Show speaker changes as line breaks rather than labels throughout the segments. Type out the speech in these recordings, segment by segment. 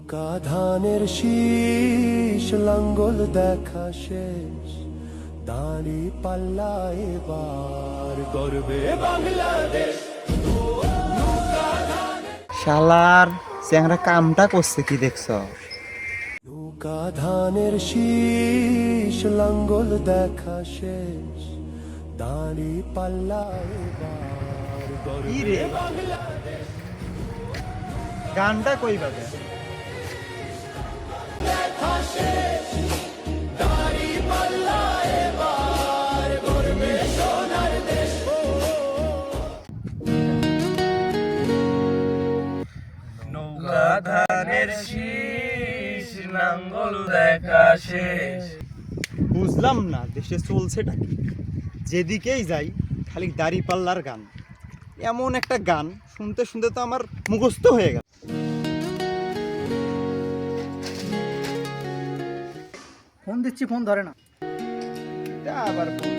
নৌকা ধানের শীষ লাঙ্গল দেখা শেষ, দাঁড়ি পাল্লা এবার গর্বে বাংলাদেশ।
শালার চ্যাংরা কামটা করছে কি দেখছ?
নৌকা ধানের শীষ লাঙ্গল দেখা শেষ, দাঁড়ি পাল্লা এবার গর্বে বাংলাদেশ।
গানটা কই বাজে?
নৌকা ধানের শীষ লাঙ্গল দেখা শেষ।
বুঝলাম না দেশে চলছেটা কি? যেদিকেই যাই খালি দাড়ি পাল্লার গান। এমন একটা গান শুনতে শুনতে তো আমার মুখস্থ হয়ে গেল।
ফোন দিচ্ছি, ফোন ধরে না।
আবার ফোন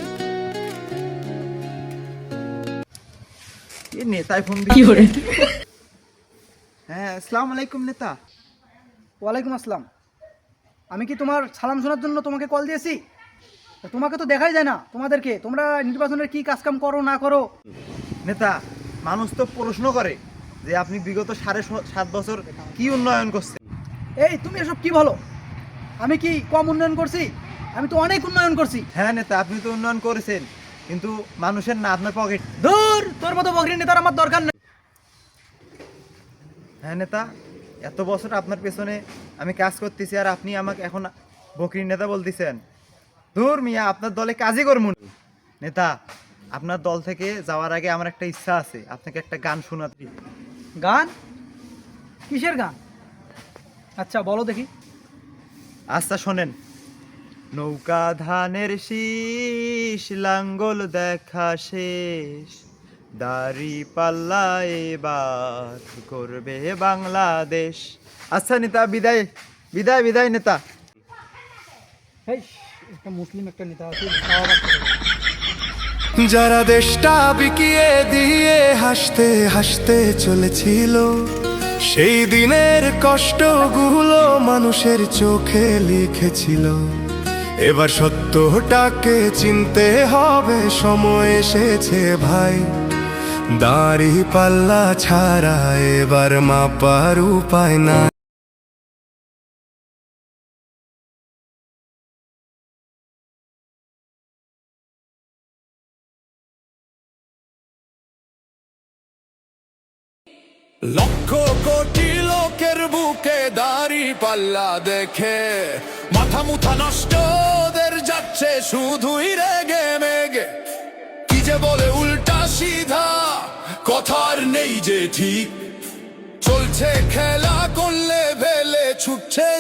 এ নেতায় ফোন দিচ্ছে। হ্যাঁ, আসসালামু আলাইকুম নেতা।
ওয়ালাইকুম আসসালাম। আমি কি তোমার সালাম শোনার জন্য তোমাকে কল দিয়েছি? তোমাকে তো দেখাই যায় না। তোমাদেরকে তোমরা নির্বাচনের কি কাজকাম করো না করো।
নেতা, মানুষ তো প্রশ্ন করে যে আপনি বিগত 7.5 বছর কি উন্নয়ন করছেন।
এই তুমি এসব কি বলো? আমি কি কম উন্নয়ন করছি? আমি তো অনেক উন্নয়ন করছি।
হ্যাঁ নেতা, আপনি তো উন্নয়ন করেছেন, কিন্তু মানুষের না আপনার পকেট।
দূর, তোর মতো বকরি নেতার আমার দরকার নেই।
হ্যাঁ নেতা, এত বছর আপনার পেছনে আমি কাজ করতেছি আর আপনি আমাকে এখন বকরি নেতা বলতেছেন। ধুর মিয়া, আপনার দলে কাজই করবো না। নেতা, আপনার দল থেকে যাওয়ার আগে আমার একটা ইচ্ছা আছে, আপনাকে একটা গান শোনাতে।
গান? কিসের গান? আচ্ছা বলো দেখি।
আচ্ছা শোনেন। নৌকা ধানের শীষ লাঙ্গল দেখা শেষ, দাড়ি পাল্লা এবার করবে বাংলাদেশ। আচ্ছা নেতা, বিদায় বিদায় বিদায় নেতা।
এই একটা মুসলিম একটা নেতা আছে,
যারা দেশটা বিকিয়ে দিয়ে হাসতে হাসতে চলেছিল, সেই দিনের কষ্টগুলো মানুষের চোখে লিখেছিল। এবার সত্যটাকে চিনতে হবে, সময় এসেছে ভাই। দাড়ি পাল্লা ছাড়া এবার মাপার উপায় না। লক্ষ কোটি লোকের বুকে দাড়ি পাল্লা দেখে মাথা মুথা নষ্ট, ওদের যাচ্ছে শুধুই রেগে মেগে। কি যে বলে উল্টা সিধা, কথার নেই যে ঠিক। চলছে খেলা, করলে ভেলে ছুটছে